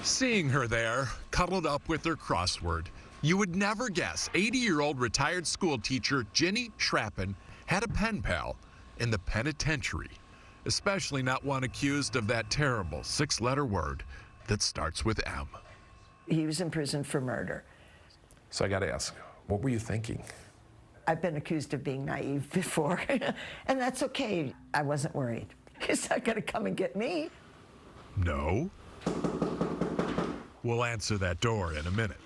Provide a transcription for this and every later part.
Seeing her there, cuddled up with her crossword, you would never guess 80-year-old retired school teacher Ginny Schrappen had a pen pal in the penitentiary, especially not one accused of that terrible 6-letter word that starts with M. He was in prison for murder. So I got to ask, what were you thinking? I've been accused of being naive before, and that's okay. I wasn't worried. He's not going to come and get me. No? We'll answer that door in a minute.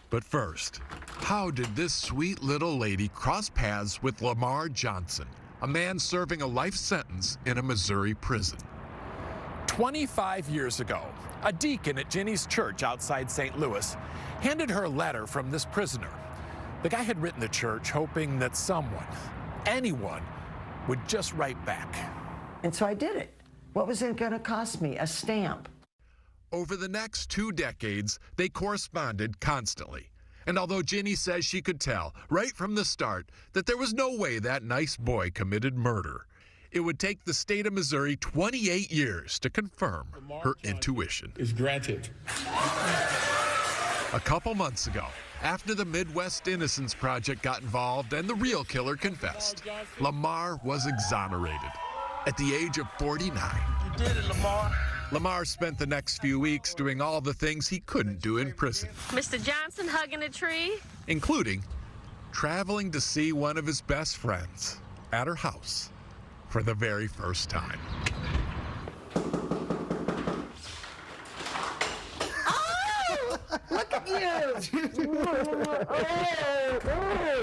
But first, how did this sweet little lady cross paths with Lamar Johnson, a man serving a life sentence in a Missouri prison? 25 years ago, a deacon at Ginny's church outside St. Louis handed her a letter from this prisoner. The guy had written the church hoping that someone, anyone, would just write back. And so I did it. What was it going to cost me? A stamp. Over the next 2 decades, they corresponded constantly. And although Ginny says she could tell right from the start that there was no way that nice boy committed murder, it would take the state of Missouri 28 years to confirm her intuition. Is granted. A couple months ago, after the Midwest Innocence Project got involved and the real killer confessed, Lamar was exonerated at the age of 49. You did it, Lamar. Lamar spent the next few weeks doing all the things he couldn't do in prison. Mr. Johnson hugging a tree? Including traveling to see one of his best friends at her house for the very first time. Oh! Look at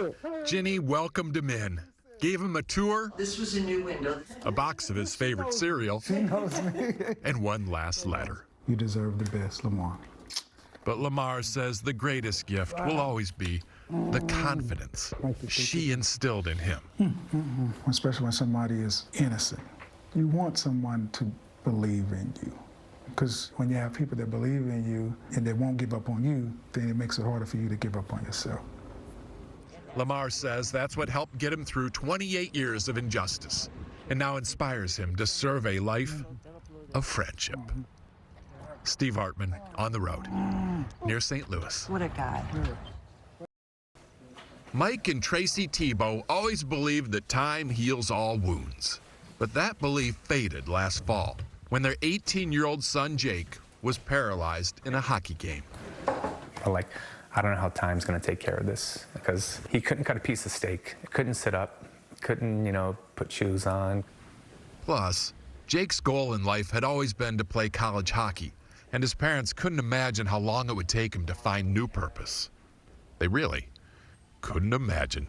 you! Ginny welcomed him in, gave him a tour, This was a new window. a box of his favorite cereal, and one last letter. You deserve the best, Lamar. But Lamar says the greatest gift will always be the confidence she instilled in him. Especially when somebody is innocent. You want someone to believe in you. Because when you have people that believe in you and they won't give up on you, then it makes it harder for you to give up on yourself. Lamar says that's what helped get him through 28 years of injustice and now inspires him to serve a life of friendship. Steve Hartman, On the Road, near St. Louis. What a guy. Mike and Tracy Tebow always believed that time heals all wounds. But that belief faded last fall when their 18-year-old son, Jake, was paralyzed in a hockey game. I don't know how time's going to take care of this, because he couldn't cut a piece of steak, couldn't sit up, couldn't, put shoes on. Plus, Jake's goal in life had always been to play college hockey, and his parents couldn't imagine how long it would take him to find new purpose. They really couldn't imagine.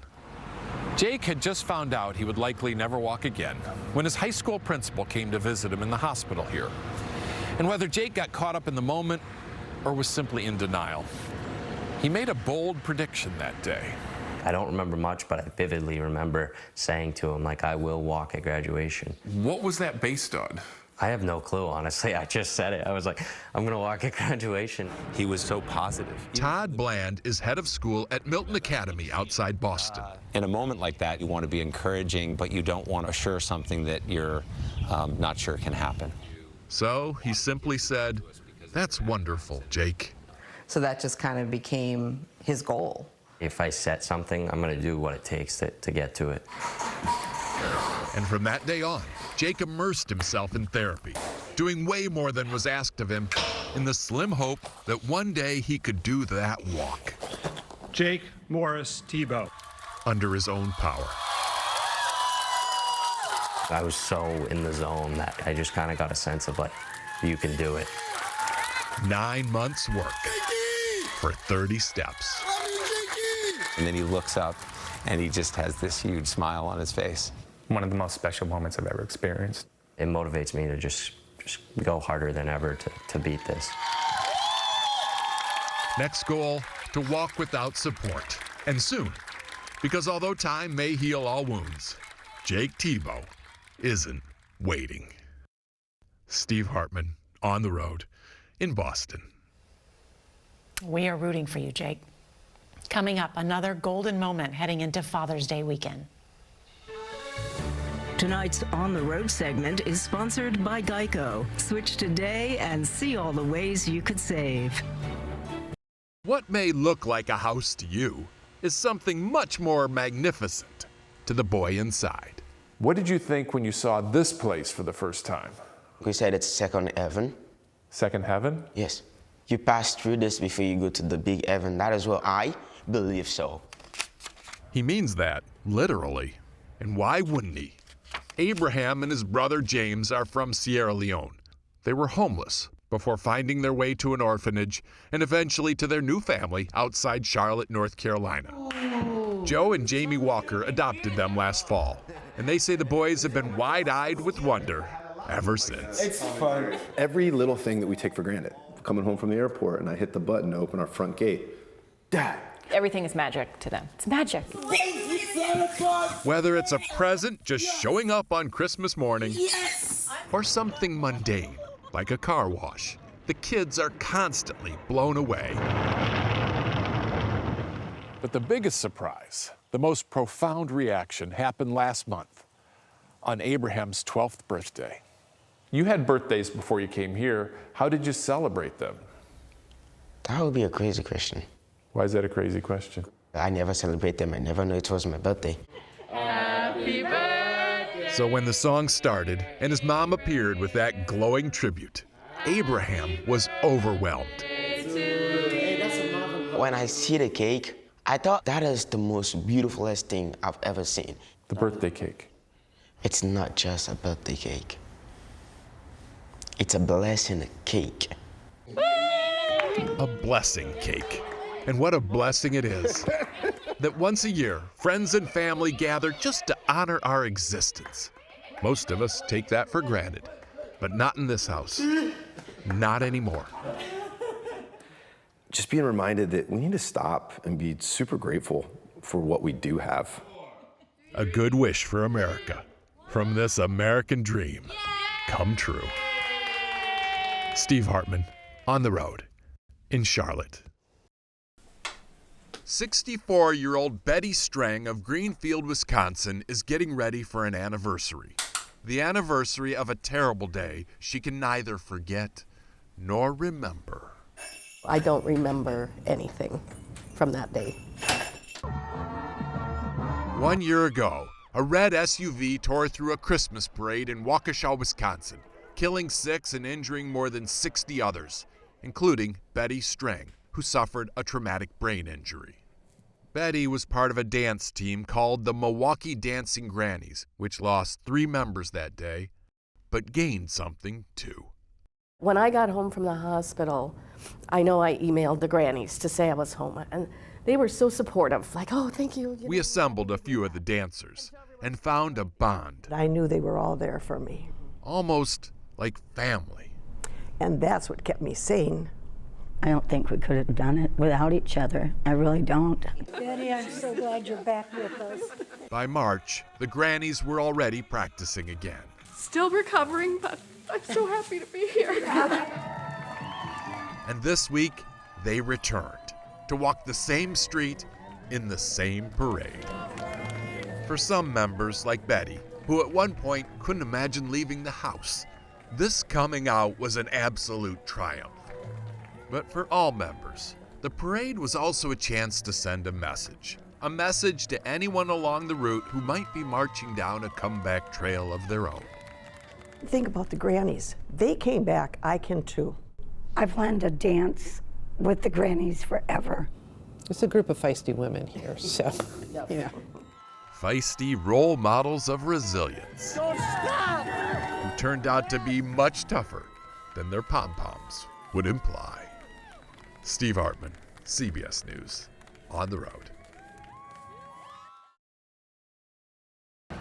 Jake had just found out he would likely never walk again when his high school principal came to visit him in the hospital here. And whether Jake got caught up in the moment or was simply in denial, he made a bold prediction that day. I don't remember much, but I vividly remember saying to him, I will walk at graduation. What was that based on? I have no clue, honestly. I just said it. I was like, I'm going to walk at graduation. He was so positive. Todd Bland is head of school at Milton Academy outside Boston. In a moment like that, you want to be encouraging, but you don't want to assure something that you're not sure can happen. So he simply said, "That's wonderful, Jake." So that just kind of became his goal. If I set something, I'm going to do what it takes to get to it. And from that day on, Jake immersed himself in therapy, doing way more than was asked of him, in the slim hope that one day he could do that walk. Jake Morris Tebow. Under his own power. I was so in the zone that I just kind of got a sense of you can do it. 9 months work for 30 steps. And then he looks up and he just has this huge smile on his face. One of the most special moments I've ever experienced. It motivates me to just go harder than ever to beat this. Next goal, to walk without support. And soon, because although time may heal all wounds, Jake Tebow isn't waiting. Steve Hartman, On the Road, in Boston. We are rooting for you, Jake. Coming up, another golden moment heading into Father's Day weekend. Tonight's On the Road segment is sponsored by Geico. Switch today and see all the ways you could save. What may look like a house to you is something much more magnificent to the boy inside. What did you think when you saw this place for the first time? We said it's second heaven. Second heaven? Yes. You pass through this before you go to the big heaven. That is what I believe so. He means that, literally. And why wouldn't he? Abraham and his brother James are from Sierra Leone. They were homeless before finding their way to an orphanage and eventually to their new family outside Charlotte, North Carolina. Joe and Jamie Walker adopted them last fall, and they say the boys have been wide-eyed with wonder ever since. It's fun. Every little thing that we take for granted. Coming home from the airport and I hit the button to open our front gate. Dad. Everything is magic to them. It's magic. Whether it's a present just showing up on Christmas morning, Yes! or something mundane, like a car wash, the kids are constantly blown away. But the biggest surprise, the most profound reaction, happened last month on Abraham's 12th birthday. You had birthdays before you came here. How did you celebrate them? That would be a crazy question. Why is that a crazy question? I never celebrate them. I never know it was my birthday. Happy birthday. So when the song started and his mom appeared with that glowing tribute, Abraham was overwhelmed. When I see the cake, I thought that is the most beautifulest thing I've ever seen. The birthday cake. It's not just a birthday cake. It's a blessing cake. A blessing cake. And what a blessing it is that once a year, friends and family gather just to honor our existence. Most of us take that for granted, but not in this house. Not anymore. Just being reminded that we need to stop and be super grateful for what we do have. A good wish for America from this American dream come true. Steve Hartman, On the Road, in Charlotte. 64-year-old Betty Strang of Greenfield, Wisconsin is getting ready for an anniversary. The anniversary of a terrible day she can neither forget nor remember. I don't remember anything from that day. 1 year ago, a red SUV tore through a Christmas parade in Waukesha, Wisconsin, killing 6 and injuring more than 60 others, including Betty Strang, who suffered a traumatic brain injury. Betty was part of a dance team called the Milwaukee Dancing Grannies, which lost 3 members that day, but gained something too. When I got home from the hospital, I know I emailed the Grannies to say I was home, and they were so supportive, like, oh, thank you. We assembled a few of the dancers and found a bond. I knew they were all there for me. Almost like family. And that's what kept me sane. I don't think we could have done it without each other. I really don't. Betty, I'm so glad you're back with us. By March, the Grannies were already practicing again. Still recovering, but I'm so happy to be here. And this week, they returned to walk the same street in the same parade. For some members, like Betty, who at one point couldn't imagine leaving the house, this coming out was an absolute triumph. But for all members, the parade was also a chance to send a message to anyone along the route who might be marching down a comeback trail of their own. Think about the Grannies. They came back, I can too. I plan to dance with the Grannies forever. It's a group of feisty women here, so, yeah. Feisty role models of resilience. Don't stop! Who turned out to be much tougher than their pom-poms would imply. Steve Hartman, CBS News, On the Road.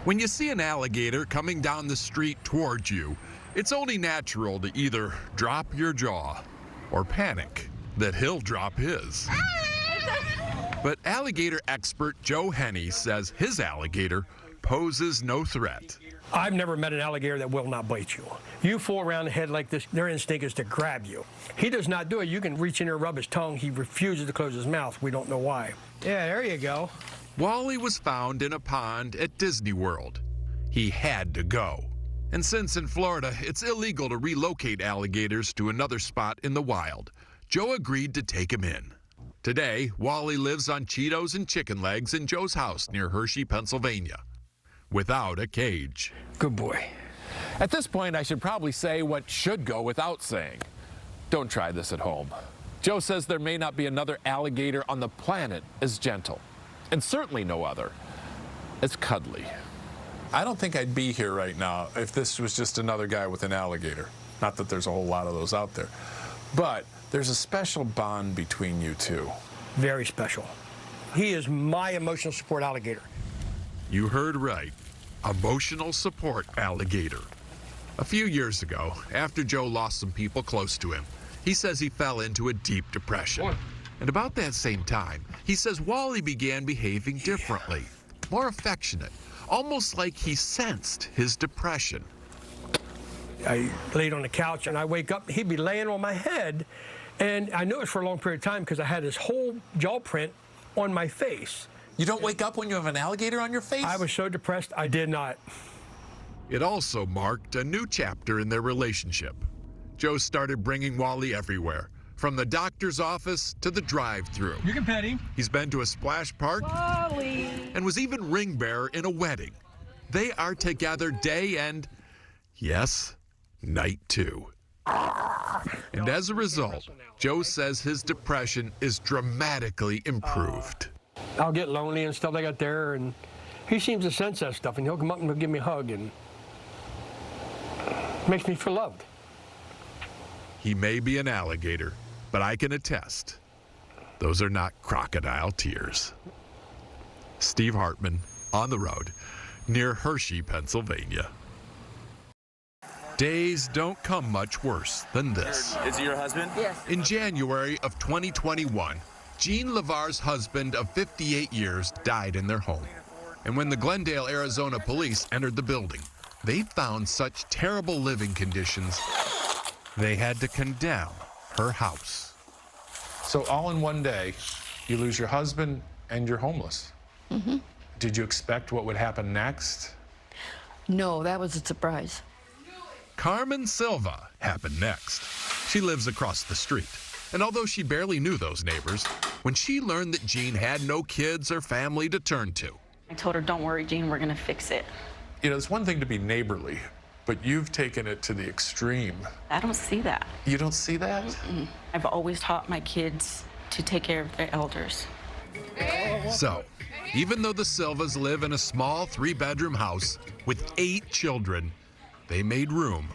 When you see an alligator coming down the street towards you, it's only natural to either drop your jaw or panic that he'll drop his. But alligator expert Joe Henney says his alligator poses no threat. I've never met an alligator that will not bite you. You fool around the head like this, their instinct is to grab you. He does not do it. You can reach in there and rub his tongue. He refuses to close his mouth. We don't know why. Yeah, there you go. Wally was found in a pond at Disney World. He had to go. And since in Florida, it's illegal to relocate alligators to another spot in the wild, Joe agreed to take him in. Today, Wally lives on Cheetos and chicken legs in Joe's house near Hershey, Pennsylvania, without a cage. Good boy. At this point, I should probably say what should go without saying. Don't try this at home. Joe says there may not be another alligator on the planet as gentle, and certainly no other as cuddly. I don't think I'd be here right now if this was just another guy with an alligator. Not that there's a whole lot of those out there. But there's a special bond between you two. Very special. He is my emotional support alligator. You heard right. Emotional support alligator. A few years ago, after Joe lost some people close to him, he says he fell into a deep depression. And about that same time, he says Wally began behaving differently, more affectionate, almost like he sensed his depression. I laid on the couch and I wake up, he'd be laying on my head, and I knew it was for a long period of time because I had his whole jaw print on my face. You don't wake up when you have an alligator on your face? I was so depressed, I did not. It also marked a new chapter in their relationship. Joe started bringing Wally everywhere, from the doctor's office to the drive-thru. You can pet him. He's been to a splash park Wally. And was even ring bearer in a wedding. They are together day and, yes, night too. And as a result, Joe says his depression is dramatically improved. I'll get lonely and stuff like that there, and he seems to sense that stuff, and he'll come up and he'll give me a hug, and it makes me feel loved. He may be an alligator, but I can attest, those are not crocodile tears. Steve Hartman, on the road, near Hershey, Pennsylvania. Days don't come much worse than this. Is he your husband? Yes. In January of 2021, Jean LeVar's husband of 58 years died in their home. And when the Glendale, Arizona police entered the building, they found such terrible living conditions, they had to condemn her house. So all in one day, you lose your husband and you're homeless. Mm-hmm. Did you expect what would happen next? No, that was a surprise. Carmen Silva happened next. She lives across the street. And although she barely knew those neighbors, when she learned that Jean had no kids or family to turn to, I told her, don't worry, Jean, we're gonna fix it. You know, it's one thing to be neighborly, but you've taken it to the extreme. I don't see that. You don't see that? Mm-mm. I've always taught my kids to take care of their elders. So, even though the Silvas live in a small 3-bedroom house with 8 children, they made room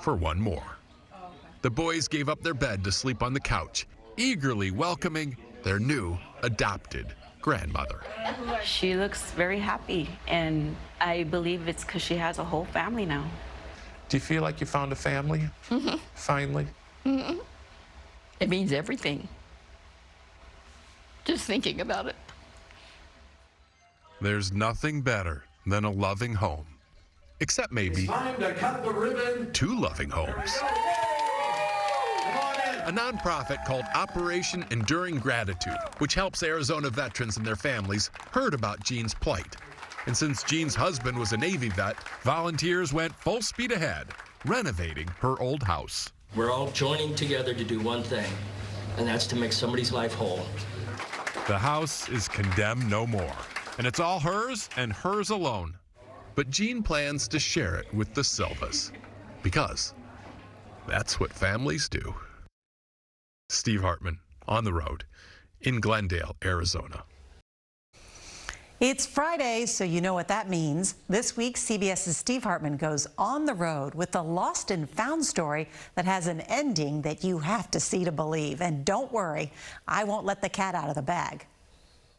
for one more. The boys gave up their bed to sleep on the couch, eagerly welcoming their new adopted grandmother. She looks very happy, and I believe it's because she has a whole family now. Do you feel like you found a family? Mm-hmm. Finally? Mm-hmm. It means everything. Just thinking about it. There's nothing better than a loving home. Except maybe Time to cut the ribbon. 2 loving homes. A nonprofit called Operation Enduring Gratitude, which helps Arizona veterans and their families, heard about Jean's plight. And since Jean's husband was a Navy vet, volunteers went full speed ahead, renovating her old house. We're all joining together to do one thing, and that's to make somebody's life whole. The house is condemned no more, and it's all hers and hers alone. But Jean plans to share it with the Silvas, because that's what families do. Steve Hartman, on the road, in Glendale, Arizona. It's Friday, so you know what that means. This week, CBS's Steve Hartman goes on the road with the lost and found story that has an ending that you have to see to believe. And don't worry, I won't let the cat out of the bag.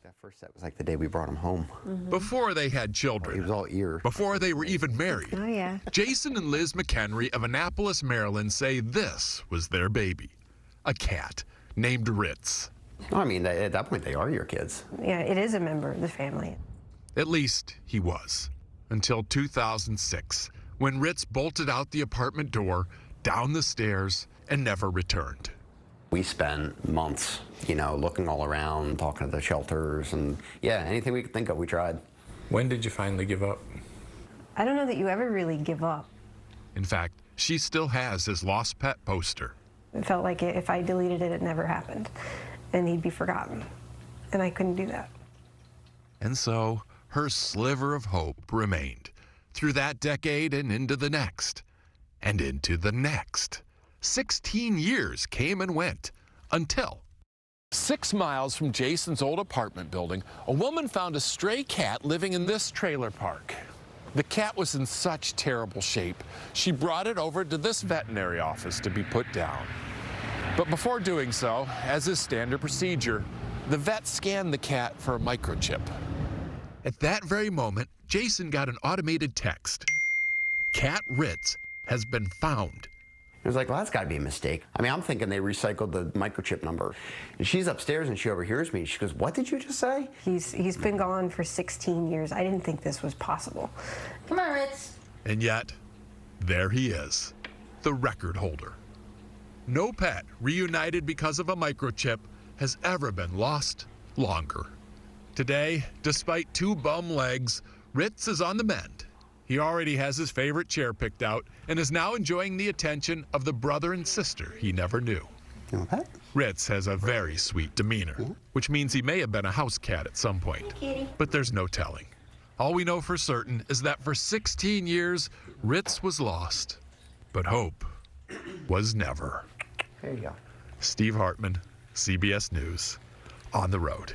That first set was like the day we brought him home. Mm-hmm. Before they had children. He was all ear. Before they were even married. Oh, yeah. Jason and Liz McHenry of Annapolis, Maryland say this was their baby. A cat named Ritz. No, I mean, at that point, they are your kids. Yeah, it is a member of the family. At least he was. Until 2006, when Ritz bolted out the apartment door, down the stairs, and never returned. We spent months, you know, looking all around, talking to the shelters, and yeah, anything we could think of, we tried. When did you finally give up? I don't know that you ever really give up. In fact, she still has his lost pet poster. It felt like if I deleted it, it never happened, and he'd be forgotten. And I couldn't do that. And so her sliver of hope remained through that decade and into the next, and into the next. 16 years came and went until 6 miles from Jason's old apartment building, a woman found a stray cat living in this trailer park. The cat was in such terrible shape, she brought it over to this veterinary office to be put down. But before doing so, as is standard procedure, the vet scanned the cat for a microchip. At that very moment, Jason got an automated text. Cat Ritz has been found. It was like, well, that's got to be a mistake. I mean, I'm thinking they recycled the microchip number. And she's upstairs and she overhears me. She goes, what did you just say? He's been gone for 16 years. I didn't think this was possible. Come on, Ritz. And yet, there he is, the record holder. No pet reunited because of a microchip has ever been lost longer. Today, despite 2 bum legs, Ritz is on the mend. He already has his favorite chair picked out and is now enjoying the attention of the brother and sister he never knew. You want a pet? Ritz has a very sweet demeanor, which means he may have been a house cat at some point, but there's no telling. All we know for certain is that for 16 years, Ritz was lost, but hope was never. There you go. Steve Hartman, CBS News, on the road.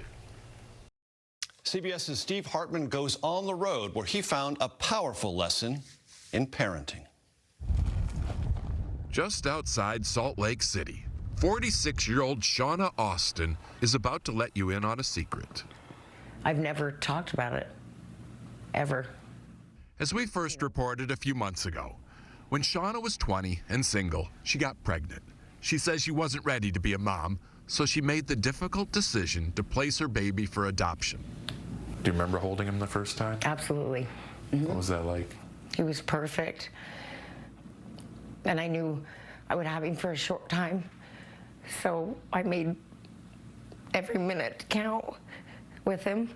CBS's Steve Hartman goes on the road where he found a powerful lesson in parenting. Just outside Salt Lake City, 46-year-old Shauna Austin is about to let you in on a secret. I've never talked about it, ever. As we first reported a few months ago, when Shauna was 20 and single, she got pregnant. She says she wasn't ready to be a mom, so she made the difficult decision to place her baby for adoption. Do you remember holding him the first time? Absolutely. What was that like? He was perfect. And I knew I would have him for a short time. So I made every minute count with him.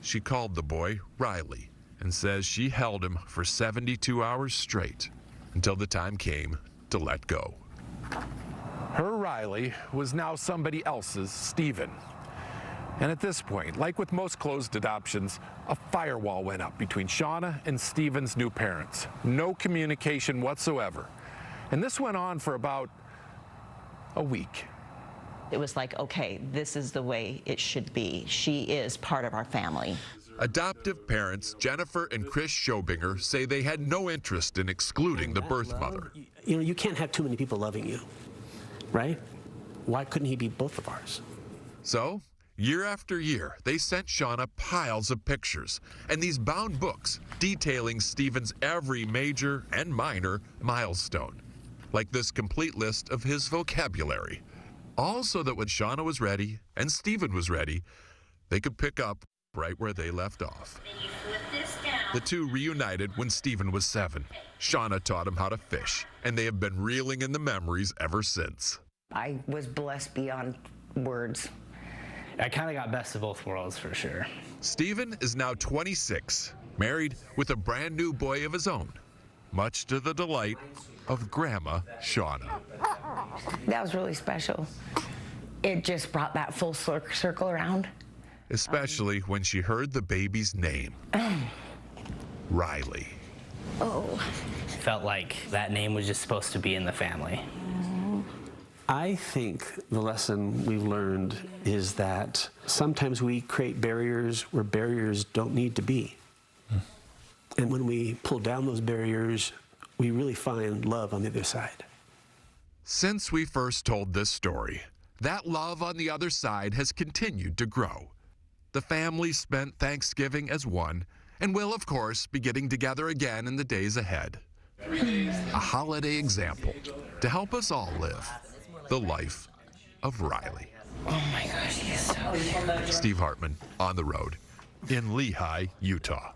She called the boy Riley and says she held him for 72 hours straight until the time came to let go. Her Riley was now somebody else's Stephen. And at this point, like with most closed adoptions, a firewall went up between Shauna and Stephen's new parents. No communication whatsoever. And this went on for about a week. It was like, okay, this is the way it should be. She is part of our family. Adoptive parents Jennifer and Chris Schobinger say they had no interest in excluding the birth mother. You know, you can't have too many people loving you, right? Why couldn't he be both of ours? So, year after year, they sent Shauna piles of pictures and these bound books detailing Stephen's every major and minor milestone, like this complete list of his vocabulary. All so that when Shauna was ready and Stephen was ready, they could pick up right where they left off. The two reunited when Stephen was 7. Shauna taught him how to fish, and they have been reeling in the memories ever since. I was blessed beyond words. I kind of got best of both worlds for sure. Stephen is now 26, married with a brand new boy of his own, much to the delight of Grandma Shauna. That was really special. It just brought that full circle around. Especially when she heard the baby's name, Riley. Oh. Felt like that name was just supposed to be in the family. I think the lesson we've learned is that sometimes we create barriers where barriers don't need to be. And when we pull down those barriers, we really find love on the other side. Since we first told this story, that love on the other side has continued to grow. The family spent Thanksgiving as one and will, of course, be getting together again in the days ahead. A holiday example to help us all live the life of Riley. Oh my gosh, he's so cute. Steve Hartman, on the road in Lehi, Utah.